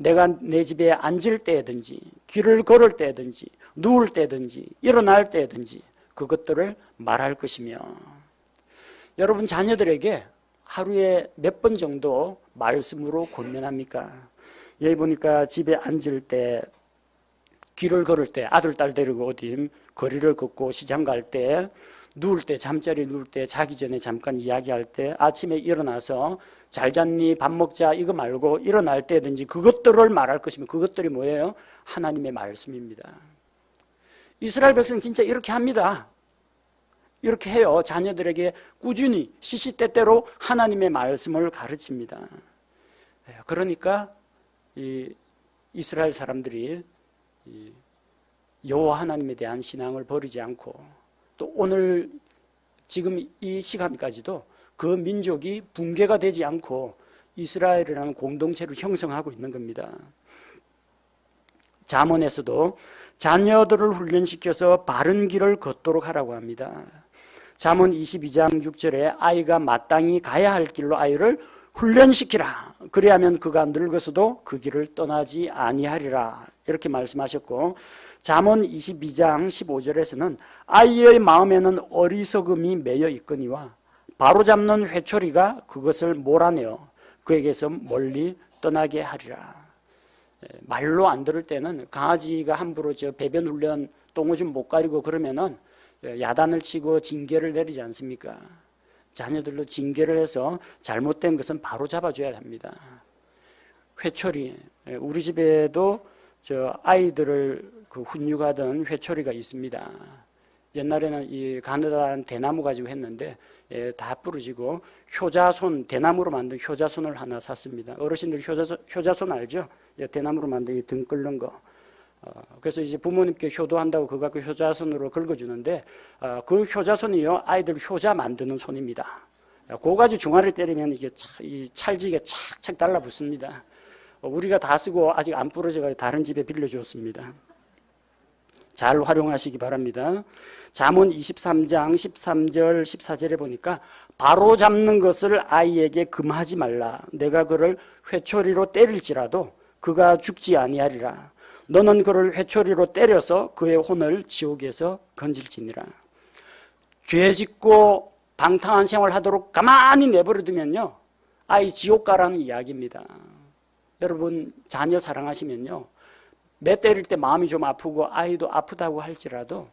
내가 내 집에 앉을 때든지 길을 걸을 때든지 누울 때든지 일어날 때든지 그것들을 말할 것이며, 여러분 자녀들에게 하루에 몇 번 정도 말씀으로 권면합니까? 여기 보니까 집에 앉을 때, 길을 걸을 때, 아들 딸 데리고 어디 거리를 걷고 시장 갈 때, 누울 때, 잠자리 누울 때, 자기 전에 잠깐 이야기할 때, 아침에 일어나서 잘 잤니? 밥 먹자 이거 말고 일어날 때든지 그것들을 말할 것이면, 그것들이 뭐예요? 하나님의 말씀입니다. 이스라엘 백성 진짜 이렇게 합니다. 이렇게 해요. 자녀들에게 꾸준히 시시때때로 하나님의 말씀을 가르칩니다. 그러니까 이 이스라엘 사람들이 여호와 하나님에 대한 신앙을 버리지 않고, 또 오늘 지금 이 시간까지도 그 민족이 붕괴가 되지 않고 이스라엘이라는 공동체를 형성하고 있는 겁니다. 잠언에서도 자녀들을 훈련시켜서 바른 길을 걷도록 하라고 합니다. 잠언 22장 6절에 아이가 마땅히 가야 할 길로 아이를 훈련시키라. 그래야면 그가 늙어서도 그 길을 떠나지 아니하리라. 이렇게 말씀하셨고, 잠언 22장 15절에서는 아이의 마음에는 어리석음이 매여 있거니와 바로잡는 회초리가 그것을 몰아내어 그에게서 멀리 떠나게 하리라. 말로 안 들을 때는 강아지가 함부로 배변 훈련 똥오줌 못 가리고 그러면은 야단을 치고 징계를 내리지 않습니까? 자녀들도 징계를 해서 잘못된 것은 바로 잡아줘야 합니다. 회초리, 우리 집에도 아이들을 훈육하던 회초리가 있습니다. 옛날에는 이 가느다란 대나무 가지고 했는데 다 부러지고 효자손, 대나무로 만든 효자손을 하나 샀습니다. 어르신들 효자손 알죠? 대나무로 만든 등 끓는 거. 그래서 이제 부모님께 효도한다고 그거 갖고 효자손으로 긁어주는데, 그 효자손이요 아이들 효자 만드는 손입니다. 그거 가지고 중화를 때리면 이게 이 찰지게 착착 달라붙습니다. 우리가 다 쓰고 아직 안 부러져가지고 다른 집에 빌려줬습니다. 잘 활용하시기 바랍니다. 잠언 23장 13절 14절에 보니까 바로 잡는 것을 아이에게 금하지 말라. 내가 그를 회초리로 때릴지라도 그가 죽지 아니하리라. 너는 그를 회초리로 때려서 그의 혼을 지옥에서 건질지니라. 죄 짓고 방탕한 생활하도록 가만히 내버려두면요 아이 지옥 가라는 이야기입니다. 여러분 자녀 사랑하시면요 매 때릴 때 마음이 좀 아프고 아이도 아프다고 할지라도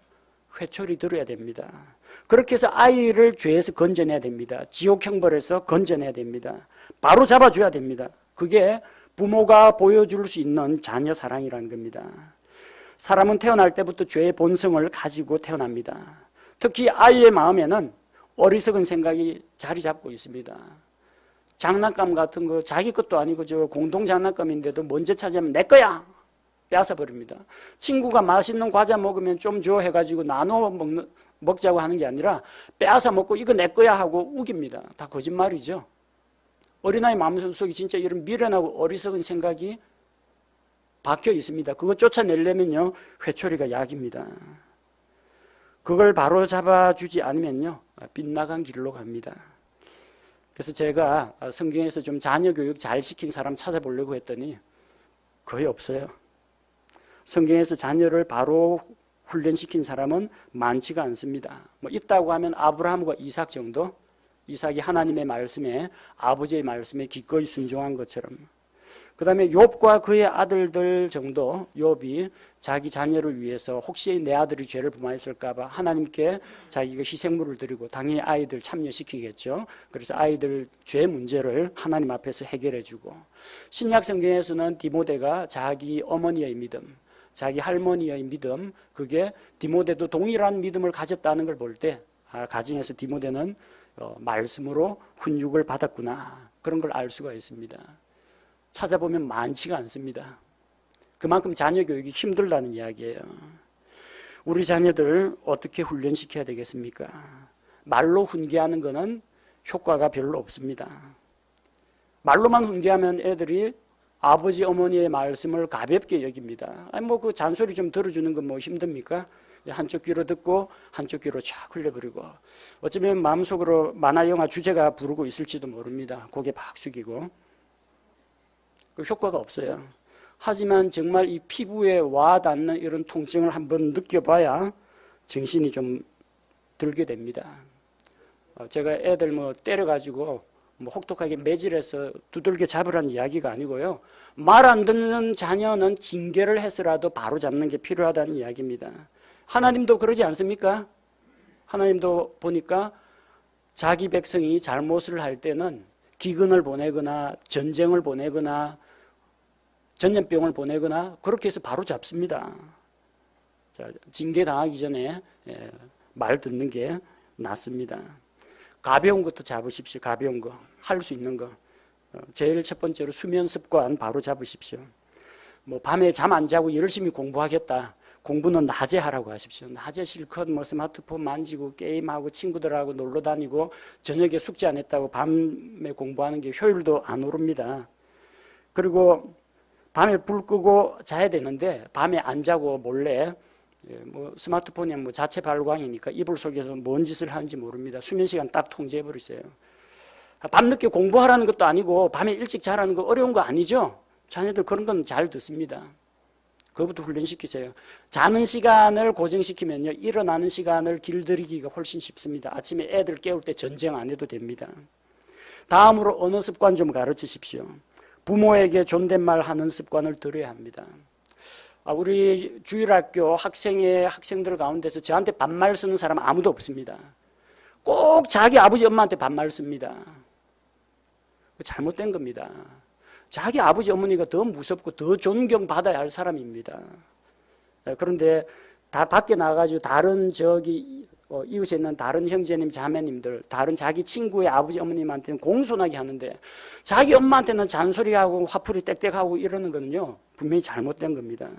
회초리 들어야 됩니다. 그렇게 해서 아이를 죄에서 건져내야 됩니다. 지옥 형벌에서 건져내야 됩니다. 바로 잡아줘야 됩니다. 그게 부모가 보여줄 수 있는 자녀 사랑이라는 겁니다. 사람은 태어날 때부터 죄의 본성을 가지고 태어납니다. 특히 아이의 마음에는 어리석은 생각이 자리 잡고 있습니다. 장난감 같은 거 자기 것도 아니고 공동 장난감인데도 먼저 차지하면 내 거야 빼앗아 버립니다. 친구가 맛있는 과자 먹으면 좀 줘 해가지고 나눠 먹자고 하는 게 아니라 빼앗아 먹고 이거 내 거야 하고 우깁니다. 다 거짓말이죠. 어린아이 마음속에 진짜 이런 미련하고 어리석은 생각이 박혀 있습니다. 그거 쫓아내려면요 회초리가 약입니다. 그걸 바로 잡아주지 않으면요 빗나간 길로 갑니다. 그래서 제가 성경에서 좀 자녀 교육 잘 시킨 사람 찾아보려고 했더니 거의 없어요. 성경에서 자녀를 바로 훈련시킨 사람은 많지가 않습니다. 뭐 있다고 하면 아브라함과 이삭 정도, 이삭이 하나님의 말씀에 아버지의 말씀에 기꺼이 순종한 것처럼. 그 다음에 욥과 그의 아들들 정도, 욥이 자기 자녀를 위해서 혹시 내 아들이 죄를 범하였을까 봐 하나님께 자기가 희생물을 드리고 당연히 아이들 참여시키겠죠. 그래서 아이들 죄 문제를 하나님 앞에서 해결해 주고, 신약 성경에서는 디모데가 자기 어머니의 믿음, 자기 할머니의 믿음, 그게 디모데도 동일한 믿음을 가졌다는 걸 볼 때 가정에서 디모데는 말씀으로 훈육을 받았구나, 그런 걸 알 수가 있습니다. 찾아보면 많지가 않습니다. 그만큼 자녀 교육이 힘들다는 이야기예요. 우리 자녀들 어떻게 훈련시켜야 되겠습니까? 말로 훈계하는 것은 효과가 별로 없습니다. 말로만 훈계하면 애들이 아버지 어머니의 말씀을 가볍게 여깁니다. 아니 그 잔소리 좀 들어주는 건 뭐 힘듭니까? 한쪽 귀로 듣고 한쪽 귀로 쫙 흘려버리고, 어쩌면 마음속으로 만화 영화 주제가 부르고 있을지도 모릅니다. 고개 팍 숙이고. 그 효과가 없어요. 하지만 정말 이 피부에 와닿는 이런 통증을 한번 느껴봐야 정신이 좀 들게 됩니다. 제가 애들 뭐 때려가지고 뭐 혹독하게 매질해서 두들겨 잡으라는 이야기가 아니고요. 말 안 듣는 자녀는 징계를 해서라도 바로 잡는 게 필요하다는 이야기입니다. 하나님도 그러지 않습니까? 하나님도 보니까 자기 백성이 잘못을 할 때는 기근을 보내거나 전쟁을 보내거나 전염병을 보내거나 그렇게 해서 바로 잡습니다. 자, 징계 당하기 전에 말 듣는 게 낫습니다. 가벼운 것도 잡으십시오. 가벼운 거, 할 수 있는 거. 제일 첫 번째로 수면 습관 바로 잡으십시오. 뭐 밤에 잠 안 자고 열심히 공부하겠다. 공부는 낮에 하라고 하십시오. 낮에 실컷 뭐 스마트폰 만지고 게임하고 친구들하고 놀러 다니고 저녁에 숙제 안 했다고 밤에 공부하는 게 효율도 안 오릅니다. 그리고 밤에 불 끄고 자야 되는데 밤에 안 자고 몰래 뭐 스마트폰이 뭐 자체 발광이니까 이불 속에서 뭔 짓을 하는지 모릅니다. 수면 시간 딱 통제해 버리세요. 밤늦게 공부하라는 것도 아니고 밤에 일찍 자라는 거 어려운 거 아니죠? 자녀들 그런 건 잘 듣습니다. 그것부터 훈련시키세요. 자는 시간을 고정시키면요, 일어나는 시간을 길들이기가 훨씬 쉽습니다. 아침에 애들 깨울 때 전쟁 안 해도 됩니다. 다음으로 언어 습관 좀 가르치십시오. 부모에게 존댓말 하는 습관을 들여야 합니다. 우리 주일학교 학생들 가운데서 저한테 반말 쓰는 사람 아무도 없습니다. 꼭 자기 아버지 엄마한테 반말 씁니다. 잘못된 겁니다. 자기 아버지 어머니가 더 무섭고 더 존경받아야 할 사람입니다. 그런데 다 밖에 나가가지고 다른 이웃에 있는 다른 형제님, 자매님들, 다른 자기 친구의 아버지 어머님한테는 공손하게 하는데 자기 엄마한테는 잔소리하고 화풀이 땡땡하고 이러는 거는요, 분명히 잘못된 겁니다.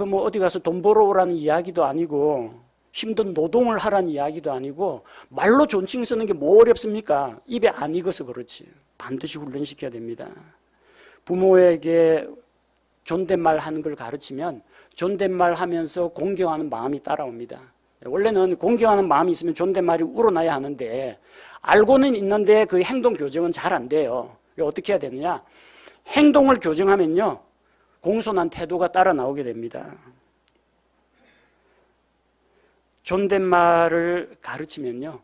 뭐 어디 가서 돈 벌어오라는 이야기도 아니고 힘든 노동을 하라는 이야기도 아니고 말로 존칭 쓰는 게 뭐 어렵습니까? 입에 안 익어서 그렇지. 반드시 훈련시켜야 됩니다. 부모에게 존댓말 하는 걸 가르치면 존댓말 하면서 공경하는 마음이 따라옵니다. 원래는 공경하는 마음이 있으면 존댓말이 우러나야 하는데 알고는 있는데 그 행동 교정은 잘 안 돼요. 어떻게 해야 되느냐? 행동을 교정하면요, 공손한 태도가 따라 나오게 됩니다. 존댓말을 가르치면요,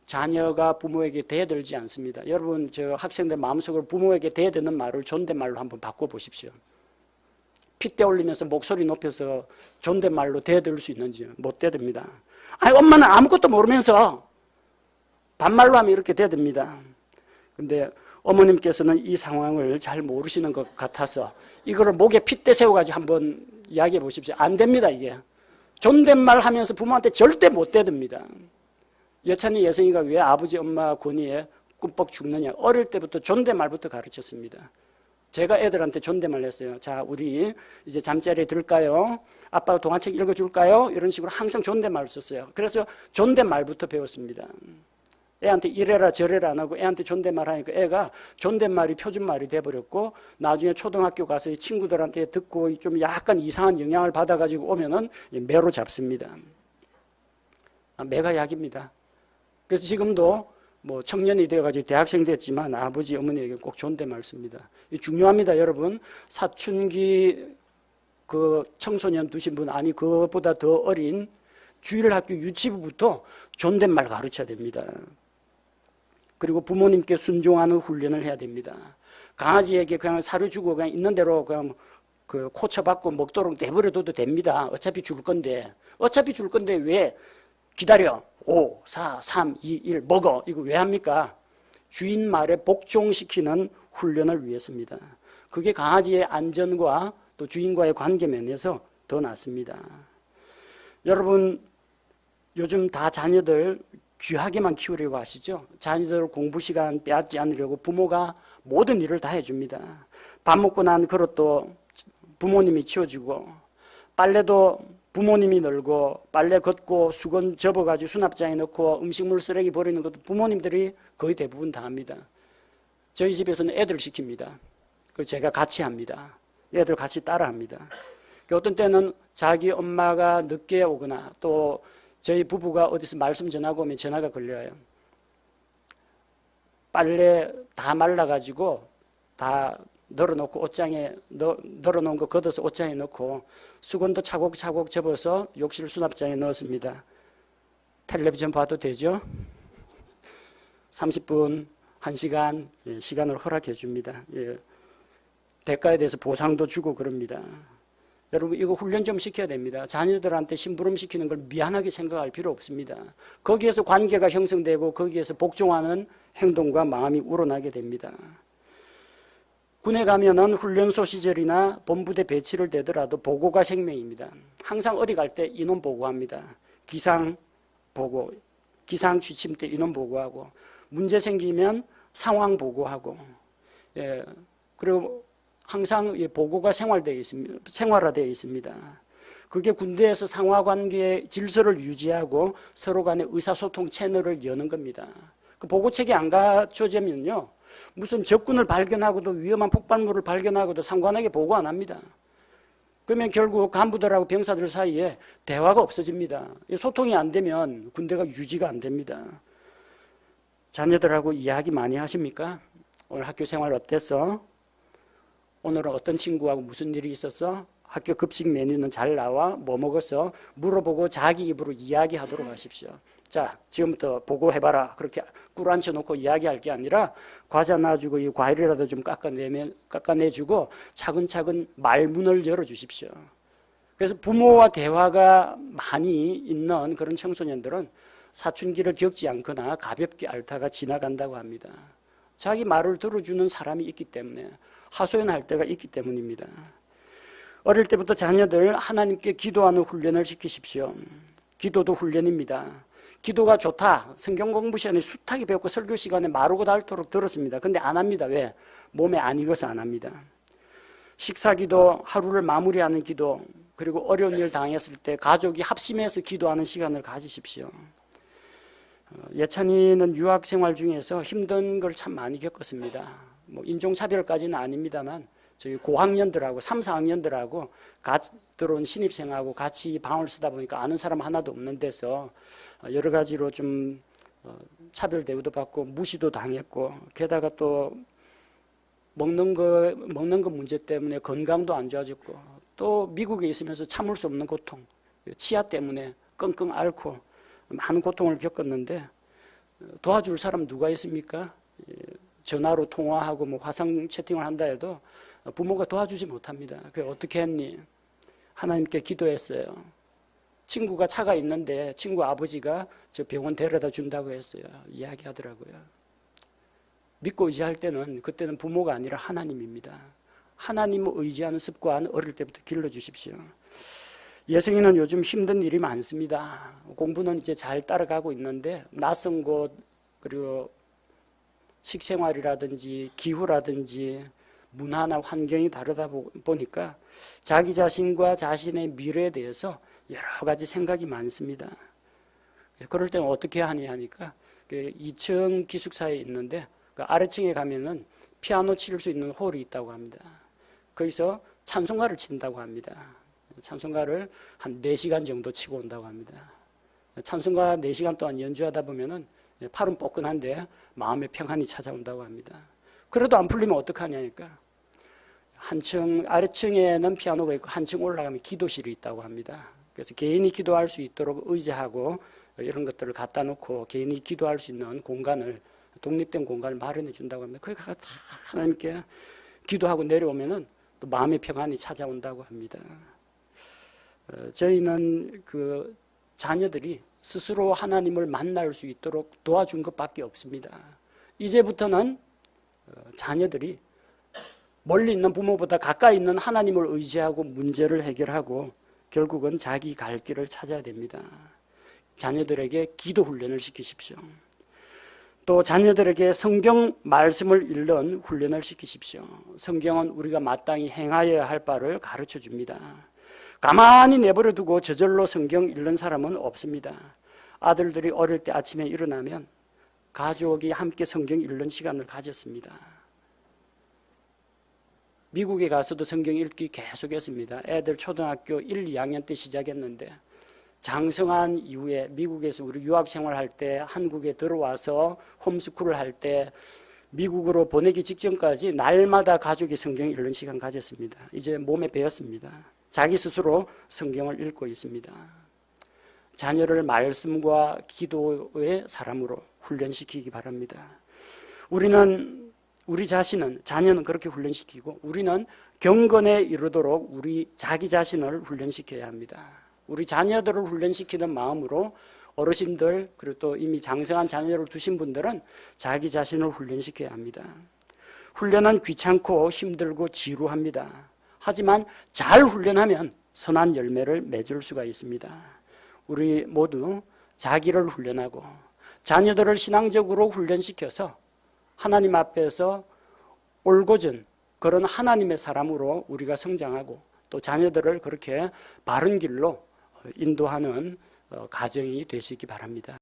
자녀가 부모에게 대들지 않습니다. 여러분, 저 학생들 마음속으로 부모에게 대드는 말을 존댓말로 한번 바꿔보십시오. 핏대 올리면서 목소리 높여서 존댓말로 대들 수 있는지 못 대듭니다. 아니, 엄마는 아무것도 모르면서 반말로 하면 이렇게 대듭니다. 근데 어머님께서는 이 상황을 잘 모르시는 것 같아서 이거를 목에 핏대 세워가지고 한번 이야기해 보십시오. 안 됩니다, 이게. 존댓말 하면서 부모한테 절대 못 대듭니다. 여찬이 예성이가 왜 아버지 엄마 권위에 꿈뻑 죽느냐. 어릴 때부터 존댓말부터 가르쳤습니다. 제가 애들한테 존댓말 했어요. 자, 우리 이제 잠자리에 들까요? 아빠가 동화책 읽어줄까요? 이런 식으로 항상 존댓말을 썼어요. 그래서 존댓말부터 배웠습니다. 애한테 이래라 저래라 안 하고 애한테 존댓말 하니까 애가 존댓말이 표준말이 돼버렸고 나중에 초등학교 가서 친구들한테 듣고 좀 약간 이상한 영향을 받아가지고 오면은 매로 잡습니다. 매가 약입니다. 그래서 지금도 뭐 청년이 되어가지고 대학생 됐지만 아버지 어머니에게 꼭 존댓말 씁니다. 중요합니다, 여러분. 사춘기 그 청소년 두신 분, 아니 그것보다 더 어린 주일학교 유치부부터 존댓말 가르쳐야 됩니다. 그리고 부모님께 순종하는 훈련을 해야 됩니다. 강아지에게 그냥 사료 주고 그냥 있는 대로 그냥 그 코쳐받고 먹도록 내버려둬도 됩니다. 어차피 줄 건데 왜 기다려? 5, 4, 3, 2, 1 먹어. 이거 왜 합니까? 주인 말에 복종시키는 훈련을 위해서입니다. 그게 강아지의 안전과 또 주인과의 관계 면에서 더 낫습니다. 여러분, 요즘 다 자녀들 귀하게만 키우려고 하시죠? 자녀들 공부 시간 빼앗지 않으려고 부모가 모든 일을 다 해줍니다. 밥 먹고 난 그릇도 부모님이 치워주고, 빨래도 부모님이 널고, 빨래 걷고 수건 접어가지고 수납장에 넣고 음식물 쓰레기 버리는 것도 부모님들이 거의 대부분 다 합니다. 저희 집에서는 애들 시킵니다. 그걸 제가 같이 합니다. 애들 같이 따라합니다. 어떤 때는 자기 엄마가 늦게 오거나 또 저희 부부가 어디서 말씀 전하고 오면 전화가 걸려요. 빨래 다 말라가지고 다 널어놓고 옷장에 널어놓은 거 걷어서 옷장에 넣고 수건도 차곡차곡 접어서 욕실 수납장에 넣었습니다. 텔레비전 봐도 되죠? 30분, 1시간 시간을 허락해 줍니다. 대가에 대해서 보상도 주고 그럽니다. 여러분 이거 훈련 좀 시켜야 됩니다. 자녀들한테 심부름 시키는 걸 미안하게 생각할 필요 없습니다. 거기에서 관계가 형성되고 거기에서 복종하는 행동과 마음이 우러나게 됩니다. 군에 가면은 훈련소 시절이나 본부대 배치를 되더라도 보고가 생명입니다. 항상 어디 갈 때 인원 보고합니다. 기상 보고, 기상 취침 때 인원 보고하고, 문제 생기면 상황 보고하고, 그리고 항상 보고가 생활화되어 있습니다. 그게 군대에서 상하관계의 질서를 유지하고 서로 간의 의사소통 채널을 여는 겁니다. 그 보고책이 안 갖춰지면요, 무슨 적군을 발견하고도 위험한 폭발물을 발견하고도 상관하게 보고 안 합니다. 그러면 결국 간부들하고 병사들 사이에 대화가 없어집니다. 소통이 안 되면 군대가 유지가 안 됩니다. 자녀들하고 이야기 많이 하십니까? 오늘 학교 생활 어땠어? 오늘은 어떤 친구하고 무슨 일이 있었어? 학교 급식 메뉴는 잘 나와? 뭐 먹었어? 물어보고 자기 입으로 이야기하도록 하십시오. 자, 지금부터 보고해봐라. 그렇게 꿇어앉혀 놓고 이야기할 게 아니라 과자 놔주고 이 과일이라도 좀 깎아내주고 차근차근 말문을 열어주십시오. 그래서 부모와 대화가 많이 있는 그런 청소년들은 사춘기를 겪지 않거나 가볍게 앓다가 지나간다고 합니다. 자기 말을 들어주는 사람이 있기 때문에, 하소연할 때가 있기 때문입니다. 어릴 때부터 자녀들 하나님께 기도하는 훈련을 시키십시오. 기도도 훈련입니다. 기도가 좋다. 성경 공부 시간에 숱하게 배웠고 설교 시간에 마르고 닳도록 들었습니다. 근데 안 합니다. 왜? 몸에 안 익어서 안 합니다. 식사기도, 하루를 마무리하는 기도, 그리고 어려운 일 당했을 때 가족이 합심해서 기도하는 시간을 가지십시오. 예찬이는 유학 생활 중에서 힘든 걸 참 많이 겪었습니다. 뭐 인종차별까지는 아닙니다만 저희 고학년들하고 3, 4학년들하고 같이 들어온 신입생하고 같이 방을 쓰다 보니까 아는 사람 하나도 없는 데서 여러 가지로 좀 차별 대우도 받고 무시도 당했고, 게다가 또 먹는 거 문제 때문에 건강도 안 좋아졌고, 또 미국에 있으면서 참을 수 없는 고통, 치아 때문에 끙끙 앓고 많은 고통을 겪었는데 도와줄 사람 누가 있습니까? 전화로 통화하고 뭐 화상 채팅을 한다 해도 부모가 도와주지 못합니다. 그게 어떻게 했니? 하나님께 기도했어요. 친구가 차가 있는데 친구 아버지가 저 병원 데려다 준다고 했어요. 이야기하더라고요. 믿고 의지할 때는 그때는 부모가 아니라 하나님입니다. 하나님을 의지하는 습관 어릴 때부터 길러주십시오. 예성이는 요즘 힘든 일이 많습니다. 공부는 이제 잘 따라가고 있는데 낯선 곳, 그리고 식생활이라든지 기후라든지 문화나 환경이 다르다 보니까 자기 자신과 자신의 미래에 대해서 여러 가지 생각이 많습니다. 그럴 때는 어떻게 하냐 하니까 2층 기숙사에 있는데 그 아래층에 가면은 피아노 칠 수 있는 홀이 있다고 합니다. 거기서 찬송가를 친다고 합니다. 찬송가를 한 4시간 정도 치고 온다고 합니다. 찬송가 4시간 동안 연주하다 보면은 팔은 뻐근한데 마음의 평안이 찾아온다고 합니다. 그래도 안 풀리면 어떡하냐니까 아래층에는 피아노가 있고 한층 올라가면 기도실이 있다고 합니다. 그래서 개인이 기도할 수 있도록 의자하고 이런 것들을 갖다 놓고 개인이 기도할 수 있는 공간을, 독립된 공간을 마련해 준다고 합니다. 거기 가서 하나님께 기도하고 내려오면은 또 마음의 평안이 찾아온다고 합니다. 저희는 그 자녀들이 스스로 하나님을 만날 수 있도록 도와준 것밖에 없습니다. 이제부터는 자녀들이 멀리 있는 부모보다 가까이 있는 하나님을 의지하고 문제를 해결하고 결국은 자기 갈 길을 찾아야 됩니다. 자녀들에게 기도 훈련을 시키십시오. 또 자녀들에게 성경 말씀을 읽는 훈련을 시키십시오. 성경은 우리가 마땅히 행하여야 할 바를 가르쳐 줍니다. 가만히 내버려 두고 저절로 성경 읽는 사람은 없습니다. 아들들이 어릴 때 아침에 일어나면 가족이 함께 성경 읽는 시간을 가졌습니다. 미국에 가서도 성경 읽기 계속했습니다. 애들 초등학교 1, 2학년 때 시작했는데 장성한 이후에 미국에서 우리 유학 생활할 때, 한국에 들어와서 홈스쿨을 할 때 미국으로 보내기 직전까지 날마다 가족이 성경 읽는 시간 가졌습니다. 이제 몸에 배었습니다. 자기 스스로 성경을 읽고 있습니다. 자녀를 말씀과 기도의 사람으로 훈련시키기 바랍니다. 우리 자신은, 자녀는 그렇게 훈련시키고 우리는 경건에 이르도록 우리 자기 자신을 훈련시켜야 합니다. 우리 자녀들을 훈련시키는 마음으로 어르신들, 그리고 또 이미 장성한 자녀를 두신 분들은 자기 자신을 훈련시켜야 합니다. 훈련은 귀찮고 힘들고 지루합니다. 하지만 잘 훈련하면 선한 열매를 맺을 수가 있습니다. 우리 모두 자기를 훈련하고 자녀들을 신앙적으로 훈련시켜서 하나님 앞에서 올곧은 그런 하나님의 사람으로 우리가 성장하고 또 자녀들을 그렇게 바른 길로 인도하는 가정이 되시기 바랍니다.